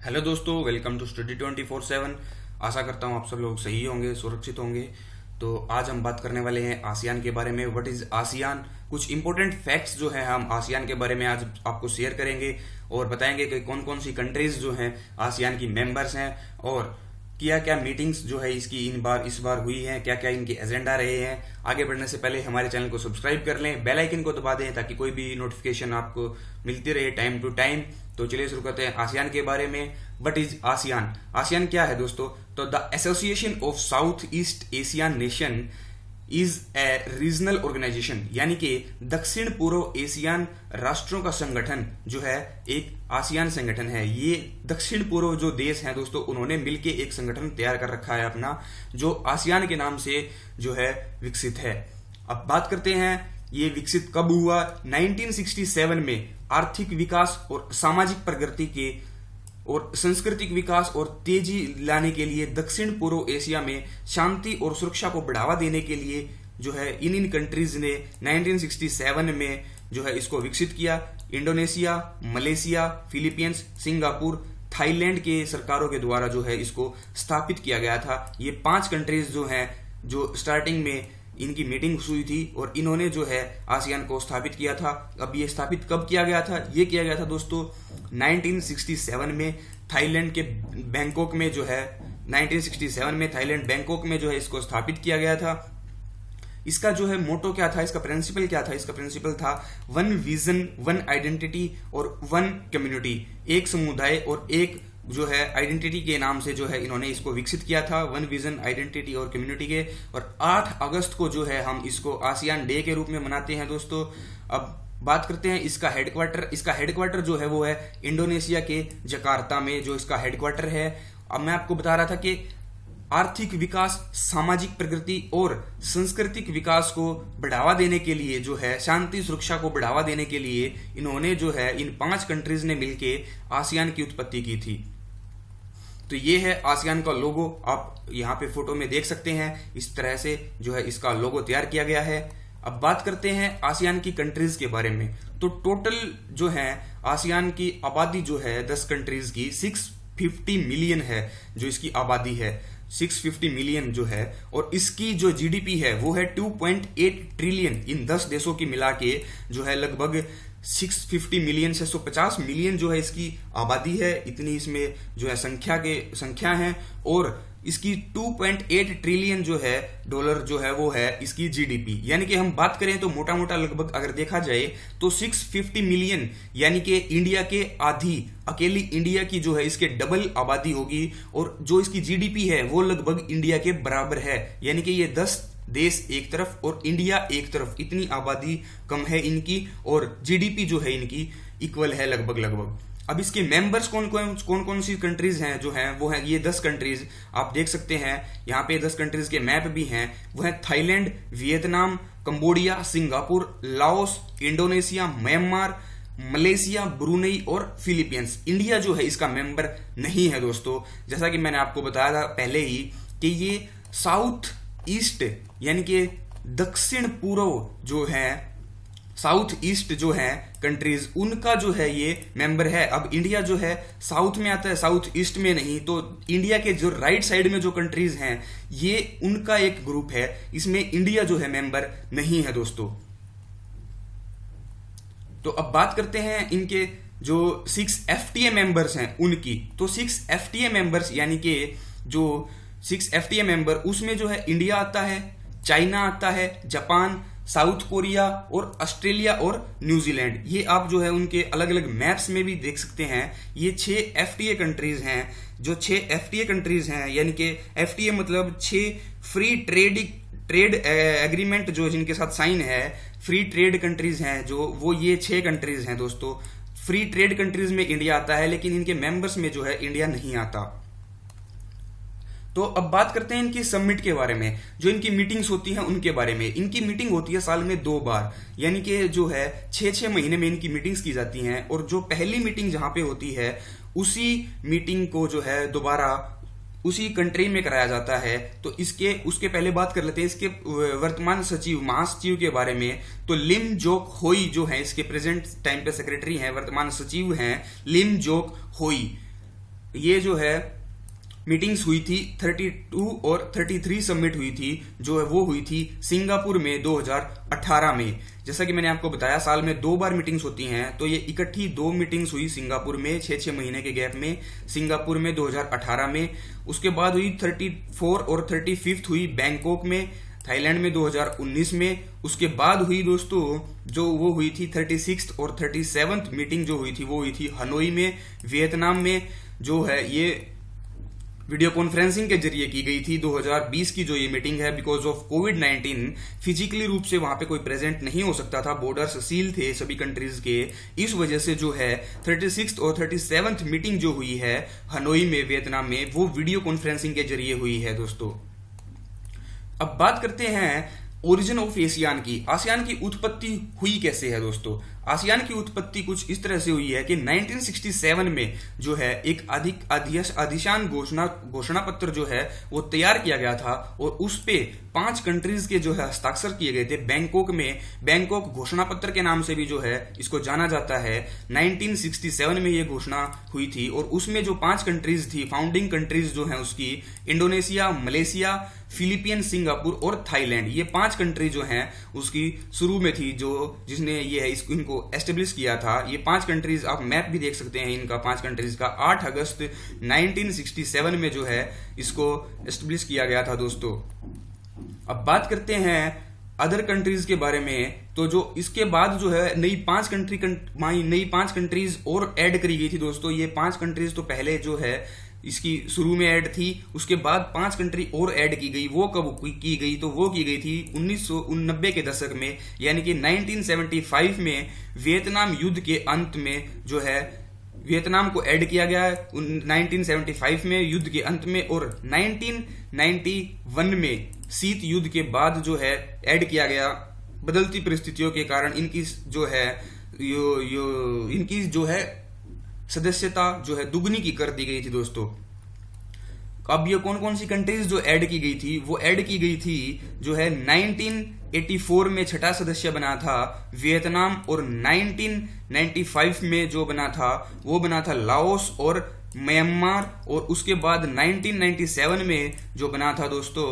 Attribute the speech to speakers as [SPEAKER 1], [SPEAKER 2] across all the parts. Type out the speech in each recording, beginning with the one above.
[SPEAKER 1] Hello दोस्तों, welcome to study 24/7। आशा करता हूँ आप सब लोग सही होंगे, सुरक्षित होंगे। तो आज हम बात करने वाले हैं आसियान के बारे में। What is ASEAN? कुछ इंपॉर्टेंट फैक्ट्स जो है हम आसियान के बारे में आज आपको शेयर करेंगे और बताएंगे कि कौन कौन सी कंट्रीज जो हैं आसियान की मेंबर्स हैं और क्या क्या मीटिंग्स जो है इसकी इस बार हुई हैं, क्या क्या इनके एजेंडा रहे हैं। आगे बढ़ने से पहले हमारे चैनल को सब्सक्राइब कर लें, बेल आइकन को दबा दें ताकि कोई भी नोटिफिकेशन आपको मिलती रहे टाइम टू टाइम। तो चलिए शुरू करते हैं आसियान के बारे में। What is ASEAN? आसियान क्या है दोस्तों? तो the association of South East Asian nation is a regional organisation, यानी कि दक्षिण पूर्व एशियान राष्ट्रों का संगठन जो है एक आसियान संगठन है। ये दक्षिण पूर्व जो देश हैं दोस्तों, उन्होंने मिलके एक संगठन तैयार कर रखा है अपना, जो आसियान के नाम से जो है विकसित है। अब बात करते हैं ये विकसित कब हुआ। 1967 में आर्थिक विकास और सामाजिक प्रगति के और सांस्कृतिक विकास और तेजी लाने के लिए दक्षिण पूर्व एशिया में शांति और सुरक्षा को बढ़ावा देने के लिए जो है इन कंट्रीज ने 1967 में जो है इसको विकसित किया। Indonesia, Malaysia, Philippines, Singapore, Thailand के सरकारों के द्वारा जो है इसको स्थापित किया गया था। ये 5 कंट्रीज जो हैं जो स्टार्टिंग में इनकी मीटिंग हुई थी और इन्होंने जो है आसियान को स्थापित किया था। अब ये स्थापित कब किया गया था? ये किया गया था दोस्तों 1967 में थाईलैंड के बैंकॉक में जो है 1967 में थाईलैंड बैंकॉक में जो है इसको स्थापित किया गया था। इसका जो है मोटो क्या था, इसका प्रिंसिपल क्या था? इसका प्रिंसिपल था वन विजन, वन आइडेंटिटी और वन कम्युनिटी। एक समुदाय और एक जो है आइडेंटिटी के नाम से जो है इन्होंने इसको विकसित किया था, वन विजन, आइडेंटिटी और कम्युनिटी के। और 8 अगस्त को जो है हम इसको आसियान डे के रूप में मनाते हैं दोस्तों। अब बात करते हैं इसका हेडक्वार्टर जो है वो है इंडोनेशिया के जकार्ता में जो इसका हेडक्वार्टर है। अब मैं आपको बता रहा था कि आर्थिक विकास, सामाजिक प्रगति और सांस्कृतिक विकास को बढ़ावा देने के लिए जो है शांति सुरक्षा को बढ़ावा देने के लिए इन्होंने जो है इन 5 कंट्रीज ने मिलके आसियान की उत्पत्ति की थी। तो ये है आसियान का लोगो, आप यहाँ पे फोटो में देख सकते हैं। इस तरह से जो है इसका लोगो तैयार किया गया है। अब बात करते हैं आसियान की कंट्रीज के बारे में। तो टोटल जो है आसियान की आबादी जो है 10 कंट्रीज की 650 मिलियन है, जो इसकी आबादी है 650 मिलियन जो है। और इसकी जो जीडीपी है वो है 2.8 ट्रिलियन। इन 10 देशों की मिला के जो है लगभग 650 मिलियन 650 मिलियन जो है इसकी आबादी है। इतनी इसमें जो है संख्या है। और इसकी 2.8 ट्रिलियन जो है डॉलर जो है वो है इसकी जीडीपी। यानी कि हम बात करें तो मोटा मोटा लगभग अगर देखा जाए तो 650 मिलियन यानी कि इंडिया के आधी, अकेली इंडिया की जो है इसके डबल आबादी होगी। और जो इसकी जीडीपी है वो लगभग इंडिया के बराबर है। यानी कि ये 10 देश एक तरफ और इंडिया एक तरफ, इतनी आबादी कम है इनकी और जीडीपी जो है इनकी इक्वल है लगभग। अब इसके मेंबर्स कौन कौन सी कंट्रीज हैं जो हैं वो हैं ये 10 कंट्रीज आप देख सकते हैं। यहाँ पे 10 कंट्रीज के मैप भी हैं। वो है Thailand, Vietnam, Cambodia, Singapore, Laos, Indonesia, Myanmar, Malaysia, Brunei और फिलीपींस। इंडिया जो है इसका मेंबर नहीं है दोस्तों। जैसा कि मैंने आपको बताया था पहले ही कि ये साउथ ईस्ट यानी कि दक्षिण पूर्व जो है साउथ ईस्ट जो है कंट्रीज, उनका जो है ये मेंबर है। अब इंडिया जो है साउथ में आता है, साउथ ईस्ट में नहीं। तो इंडिया के जो राइट साइड में जो कंट्रीज हैं ये उनका एक ग्रुप है, इसमें इंडिया जो है मेंबर नहीं है दोस्तों। तो अब बात करते हैं इनके जो 6 एफटीए मेंबर्स हैं उनकी। तो 6 एफटीए मेंबर्स यानी कि जो 6 एफटीए मेंबर, उसमें जो है इंडिया आता है, चाइना आता है, जापान, साउथ कोरिया और ऑस्ट्रेलिया और न्यूजीलैंड। ये आप जो है उनके अलग अलग मैप्स में भी देख सकते हैं। ये 6 एफटीए कंट्रीज हैं। जो 6 एफटीए कंट्रीज हैं यानी कि एफटीए मतलब 6 फ्री ट्रेड एग्रीमेंट जो जिनके साथ साइन है, फ्री ट्रेड कंट्रीज हैं जो वो ये 6 कंट्रीज हैं दोस्तों। फ्री ट्रेड कंट्रीज में इंडिया आता है लेकिन इनके मेंबर्स में जो है इंडिया नहीं आता। तो अब बात करते हैं इनकी समिट के बारे में, जो इनकी मीटिंग्स होती हैं उनके बारे में। इनकी मीटिंग होती है साल में 2 बार, यानी कि जो है 6-6 महीने में इनकी मीटिंग्स की जाती हैं। और जो पहली मीटिंग जहां पे होती है उसी मीटिंग को जो है दोबारा उसी कंट्री में कराया जाता है। तो उसके पहले बात कर लेते हैं इसके वर्तमान सचिव, महासचिव के बारे में। तो लिम जोक होई जो है इसके प्रेजेंट टाइम पे सेक्रेटरी हैं, वर्तमान सचिव हैं लिम जोक होई। ये जो है मीटिंग्स हुई थी 32 और 33 समिट हुई थी, जो है वो हुई थी सिंगापुर में 2018 में। जैसा कि मैंने आपको बताया साल में 2 बार मीटिंग्स होती हैं, तो ये इकट्ठी 2 मीटिंग्स हुई सिंगापुर में 6-6 महीने के गैप में, सिंगापुर में 2018 में। उसके बाद हुई 34 और 35 हुई बैंकॉक में, थाईलैंड में 2019 में। उसके बाद हुई दोस्तों जो वो हुई थी 36 और 37 मीटिंग जो हुई थी वो हुई थी हनोई में, वियतनाम में। जो है ये वीडियो कॉन्फ्रेंसिंग के जरिए की गई थी 2020 की जो ये मीटिंग है। बिकॉज ऑफ कोविड-19 फिजिकली रूप से वहां पे कोई प्रेजेंट नहीं हो सकता था, बॉर्डर्स सील थे सभी कंट्रीज के। इस वजह से जो है 36 और 37 मीटिंग जो हुई है हनोई में, वियतनाम में, वो वीडियो कॉन्फ्रेंसिंग के जरिए हुई है दोस्तों। अब बात करते हैं ओरिजिन ऑफ एशियान की। आसियान की उत्पत्ति हुई कैसे है दोस्तों? आसियान की उत्पत्ति कुछ इस तरह से हुई है कि 1967 में जो है एक आदिशान घोषणा पत्र जो है वो तैयार किया गया था, और उस पे 5 कंट्रीज के जो है हस्ताक्षर किए गए थे बैंकॉक में। बैंकॉक घोषणा पत्र के नाम से भी जो है इसको जाना जाता है। 1967 में ये घोषणा हुई थी, और उसमें जो 5 कंट्रीज थी, फाउंडिंग कंट्रीज जो है उसकी, इंडोनेशिया, मलेशिया, फिलीपींस, सिंगापुर और थाईलैंड, ये 5 कंट्री जो हैं उसकी शुरू में थी, जो जिसने ये है इनको एस्टेब्लिश किया था। ये 5 कंट्रीज, आप मैप भी देख सकते हैं इनका 5 कंट्रीज का। 8 अगस्त 1967 में जो है इसको एस्टेब्लिश किया गया था दोस्तों। अब बात करते हैं अदर कंट्रीज के बारे में। तो जो इसके बाद जो है नई 5 कंट्रीज और ऐड करी गई थी दोस्तों। ये 5 कंट्रीज तो पहले जो है इसकी शुरू में ऐड थी, उसके बाद 5 कंट्री और ऐड की गई। वो कब की गई? तो वो की गई थी 1990 के दशक में, यानी कि 1975 में वियतनाम युद्ध के अंत में जो है वियतनाम को ऐड किया गया 1975 में युद्ध के अंत में, और 1991 में शीत युद्ध के बाद जो है ऐड किया गया। बदलती परिस्थितियों के कारण इनकी जो है इनकी जो है सदस्यता जो है दुगनी की कर दी गई थी दोस्तों। अब ये कौन कौन सी कंट्रीज जो ऐड की गई थी? वो ऐड की गई थी जो है 1984 में छठा सदस्य बना था वियतनाम, और 1995 में जो बना था वो बना था लाओस और म्यांमार, और उसके बाद 1997 में जो बना था दोस्तों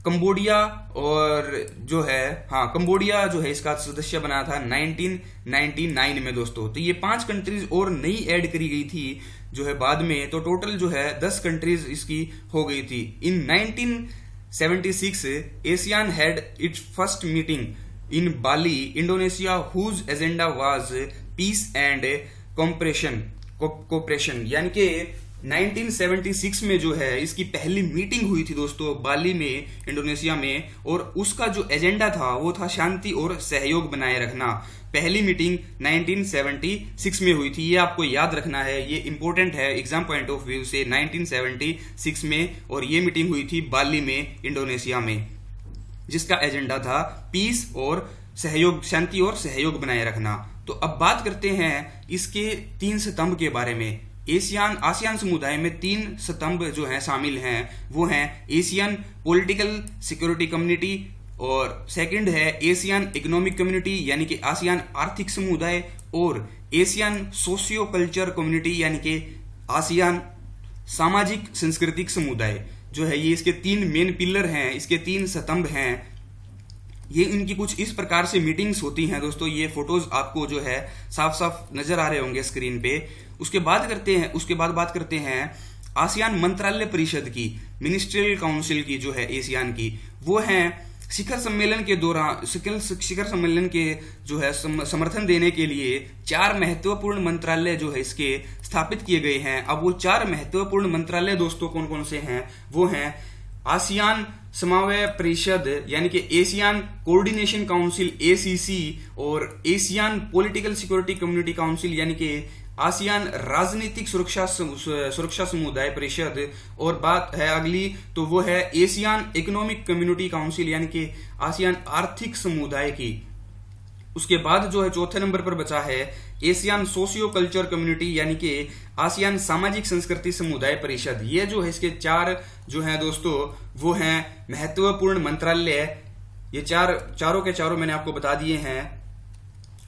[SPEAKER 1] कंबोडिया, और जो है कंबोडिया जो है इसका सदस्य बना था 1999 में दोस्तों। तो ये 5 कंट्रीज और नई ऐड करी गई थी जो है बाद में, तो टोटल जो है 10 कंट्रीज इसकी हो गई थी। In 1976 ASEAN had its first meeting in Bali, Indonesia, whose agenda was peace and cooperation. यानी कि 1976 में जो है इसकी पहली मीटिंग हुई थी दोस्तों बाली में, इंडोनेशिया में, और उसका जो एजेंडा था वो था शांति और सहयोग बनाए रखना। पहली मीटिंग 1976 में हुई थी, ये आपको याद रखना है, ये इंपॉर्टेंट है एग्जाम पॉइंट ऑफ व्यू से। 1976 में, और ये मीटिंग हुई थी बाली में, इंडोनेशिया में, जिसका एजेंडा था पीस और सहयोग, शांति और सहयोग बनाए रखना। तो अब बात करते हैं इसके 3 स्तंभ के बारे में। आसियान समुदाय में 3 स्तंभ जो हैं शामिल हैं, वो हैं एशियन पॉलिटिकल सिक्योरिटी कम्युनिटी, और सेकंड है एशियन इकोनॉमिक कम्युनिटी यानी कि आसियान आर्थिक समुदाय, और एशियन सोशियो कल्चर कम्युनिटी यानी कि आसियान सामाजिक सांस्कृतिक समुदाय। जो है ये इसके 3 मेन पिलर हैं, इसके 3 स्तंभ हैं। ये इनकी कुछ इस प्रकार से मीटिंग्स होती हैं दोस्तों। ये फोटोज आपको जो है साफ साफ नजर आ रहे होंगे स्क्रीन पे। उसके बाद बात करते हैं आसियान मंत्रालय परिषद की, मिनिस्ट्रियल काउंसिल की जो है एशियान की। वो हैं शिखर सम्मेलन के दौरान, शिखर सम्मेलन के जो है समर्थन देने के लिए 4 महत्वपूर्ण मंत्रालय जो है इसके स्थापित किए गए हैं। अब वो 4 महत्वपूर्ण मंत्रालय दोस्तों कौन कौन से हैं? वो हैं आसियान समन्वय परिषद यानी कि एशियन कोऑर्डिनेशन काउंसिल ACC, और Asian political security community council यानी कि आसियान राजनीतिक सुरक्षा समुदाय परिषद, और बात है अगली तो वो है एशियन इकोनॉमिक कम्युनिटी काउंसिल यानी कि आसियान आर्थिक समुदाय की। उसके बाद जो है चौथे नंबर पर बचा है एशियन सोशियो कल्चर कम्युनिटी यानी कि आसियान सामाजिक संस्कृति समुदाय परिषद। ये जो है इसके 4 जो है दोस्तों वो हैं महत्वपूर्ण मंत्रालय। ये चारों के चारों मैंने आपको बता दिए हैं।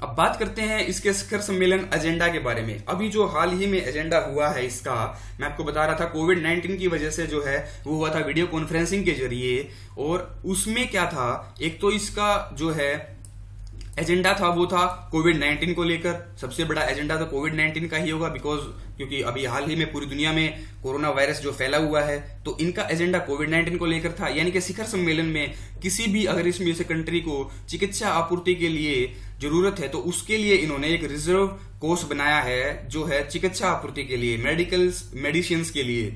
[SPEAKER 1] अब बात करते हैं इसके शिखर सम्मेलन एजेंडा के बारे में। अभी जो हाल ही में एजेंडा हुआ है इसका, मैं आपको बता रहा था कोविड-19 की वजह से जो है वो हुआ था वीडियो कॉन्फ्रेंसिंग के जरिए, और उसमें क्या था, एक तो इसका जो है एजेंडा था वो था कोविड-19 को लेकर। सबसे बड़ा एजेंडा तो कोविड-19 का ही होगा, क्योंकि अभी हाल ही में पूरी दुनिया में कोरोना वायरस जो फैला हुआ है, तो इनका एजेंडा कोविड-19 को लेकर था। यानी कि शिखर सम्मेलन में किसी भी अगर इसमें से कंट्री को चिकित्सा आपूर्ति के लिए जरूरत है तो उसके लिए इन्होंने एक रिजर्व कोर्स बनाया है जो है चिकित्सा आपूर्ति के लिए, मेडिसिन के लिए।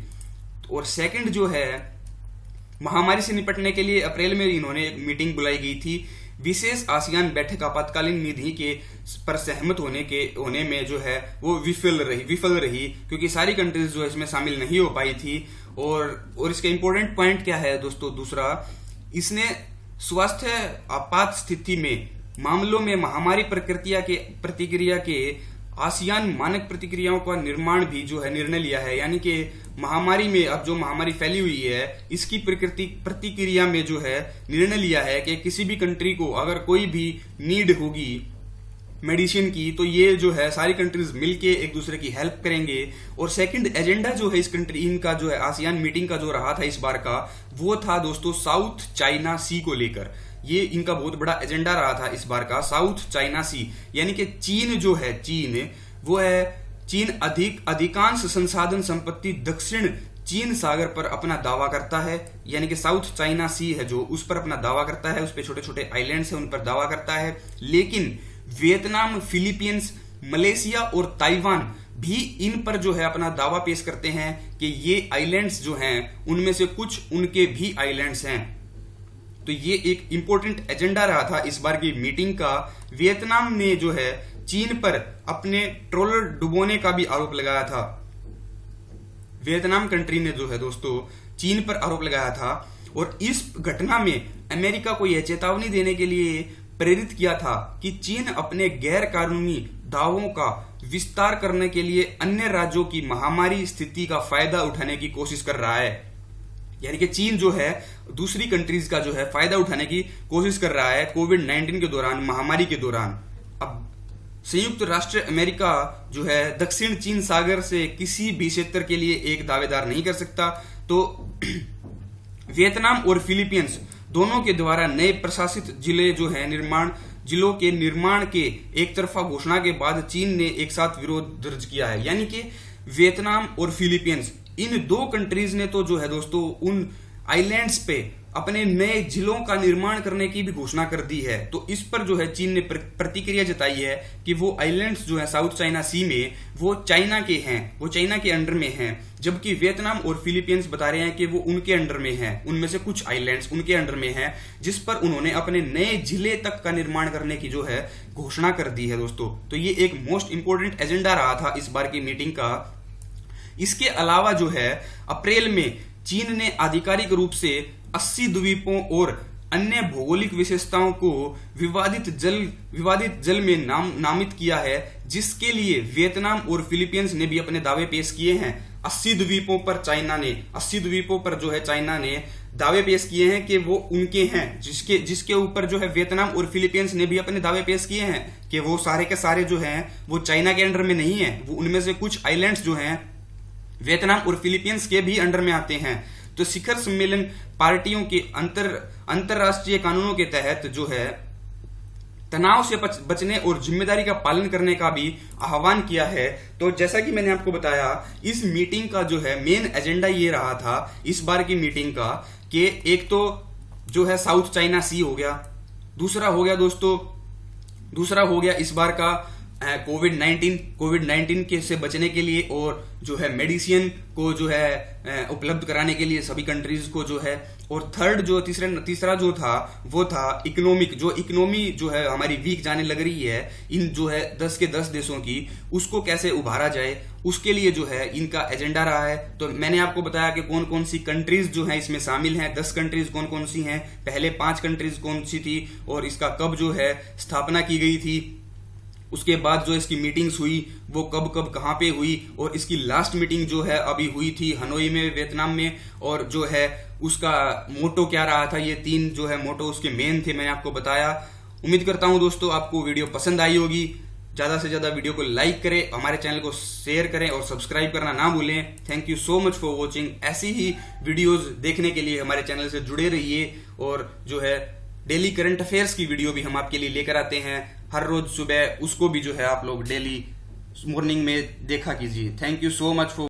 [SPEAKER 1] और सेकंड जो है महामारी से निपटने के लिए अप्रैल में इन्होंने एक मीटिंग बुलाई गई थी। विशेष आसियान बैठक आपातकालीन निधि के पर सहमत होने में जो है वो विफल रही क्योंकि सारी कंट्रीज जो है इसमें शामिल नहीं हो पाई थी। और इसका इंपॉर्टेंट पॉइंट क्या है दोस्तों, दूसरा, इसने स्वास्थ्य आपात स्थिति में मामलों में महामारी प्रतिक्रिया के आसियान मानक प्रतिक्रियाओं का निर्माण भी जो है निर्णय लिया है। यानी कि महामारी में अब जो महामारी फैली हुई है इसकी प्रतिक्रिया में जो है निर्णय लिया है कि किसी भी कंट्री को अगर कोई भी नीड होगी मेडिसिन की तो ये जो है सारी कंट्रीज मिलके एक दूसरे की हेल्प करेंगे। और सेकंड एजेंडा जो है इनका जो है आसियान मीटिंग का जो रहा था इस बार का, वो था दोस्तों साउथ चाइना सी को लेकर। ये इनका बहुत बड़ा एजेंडा रहा था इस बार का, साउथ चाइना सी। यानी कि चीन अधिकांश संसाधन संपत्ति दक्षिण चीन सागर पर अपना दावा करता है। यानी कि साउथ चाइना सी है जो उस पर अपना दावा करता है, उस पर छोटे छोटे आइलैंड्स है उन पर दावा करता है। लेकिन वियतनाम, फिलीपींस, मलेशिया और ताइवान भी इन पर जो है अपना दावा पेश करते हैं कि ये आइलैंड्स जो हैं उनमें से कुछ उनके भी आइलैंड्स हैं। तो ये एक इंपॉर्टेंट एजेंडा रहा था इस बार की मीटिंग का। वियतनाम ने जो है चीन पर अपने ट्रोलर डुबोने का भी आरोप लगाया था। वियतनाम कंट्री ने जो है दोस्तों चीन पर आरोप लगाया था और इस घटना में अमेरिका को यह चेतावनी देने के लिए प्रेरित किया था कि चीन अपने गैर कानूनी दावों का विस्तार करने के लिए अन्य राज्यों की महामारी स्थिति का फायदा उठाने की कोशिश कर रहा है। यानी कि चीन जो है दूसरी कंट्रीज का जो है फायदा उठाने की कोशिश कर रहा है कोविड-19 के दौरान, महामारी के दौरान। अब संयुक्त राष्ट्र अमेरिका जो है दक्षिण चीन सागर से किसी भी क्षेत्र के लिए एक दावेदार नहीं कर सकता। तो वियतनाम और फिलीपींस दोनों के द्वारा नए प्रशासित जिलों के निर्माण के एक तरफा घोषणा के बाद चीन ने एक साथ विरोध दर्ज किया है। यानी कि वियतनाम और फिलीपींस, इन दो कंट्रीज ने तो जो है दोस्तों उन आइलैंड्स पे अपने नए जिलों का निर्माण करने की भी घोषणा कर दी है। तो इस पर जो है चीन ने प्रतिक्रिया जताई है कि वो आइलैंड्स जो है साउथ चाइना सी में वो चाइना के हैं, वो चाइना के अंडर में हैं। जबकि वियतनाम और फिलीपींस बता रहे हैं कि वो उनके अंडर में हैं, उनमें से कुछ आइलैंड्स उनके अंडर में हैं, जिस पर उन्होंने अपने नए जिले तक का निर्माण करने की जो है घोषणा कर दी है दोस्तों। तो ये एक मोस्ट इंपोर्टेंट एजेंडा रहा था इस बार की मीटिंग का। इसके अलावा जो है अप्रैल में चीन ने आधिकारिक रूप से 80 द्वीपों और अन्य भौगोलिक विशेषताओं को विवादित जल में नामित किया है, जिसके लिए वियतनाम और फिलीपींस ने भी अपने दावे पेश किए हैं। 80 द्वीपों पर जो है चाइना ने दावे पेश किए हैं कि वो उनके हैं, जिसके ऊपर जो है वियतनाम और फिलीपींस ने भी अपने दावे पेश किए हैं कि वो सारे के सारे जो हैं वो चाइना के अंडर में नहीं है, वो उनमें से कुछ आइलैंड्स जो हैं वियतनाम और फिलीपींस के भी अंडर में आते हैं। तो शिखर सम्मेलन पार्टियों के अंतरराष्ट्रीय कानूनों के तहत जो है तनाव से बचने और जिम्मेदारी का पालन करने का भी आह्वान किया है। तो जैसा कि मैंने आपको बताया, इस मीटिंग का जो है मेन एजेंडा ये रहा था इस बार की मीटिंग का कि एक तो जो है साउथ चाइना सी हो गया, दूसरा हो गया इस बार का कोविड-19 के से बचने के लिए और जो है मेडिसिन को जो है उपलब्ध कराने के लिए सभी कंट्रीज को जो है, और थर्ड जो तीसरा जो था वो था इकोनॉमी जो है हमारी वीक जाने लग रही है इन जो है 10 के 10 देशों की, उसको कैसे उभारा जाए, उसके लिए जो है इनका एजेंडा रहा है। तो मैंने आपको बताया कि कौन कौन सी कंट्रीज जो है इसमें शामिल हैं, 10 कंट्रीज कौन कौन सी हैं, पहले 5 कंट्रीज कौन सी थी और इसका कब जो है स्थापना की गई थी, उसके बाद जो इसकी मीटिंग्स हुई वो कब कहां पे हुई, और इसकी लास्ट मीटिंग जो है अभी हुई थी हनोई में वियतनाम में, और जो है उसका मोटो क्या रहा था। ये 3 जो है मोटो उसके मेन थे, मैंने आपको बताया। उम्मीद करता हूं दोस्तों आपको वीडियो पसंद आई होगी। ज्यादा से ज्यादा वीडियो को लाइक करें, हमारे चैनल को शेयर करें और सब्सक्राइब करना ना भूलें। Thank you so much for watching. ऐसी ही वीडियोस देखने के लिए हमारे चैनल से जुड़े रहिए और जो है डेली करंट अफेयर्स की वीडियो भी हम आपके लिए लेकर आते हैं हर रोज सुबह, उसको भी जो है आप लोग डेली मॉर्निंग में देखा कीजिए। Thank you so much for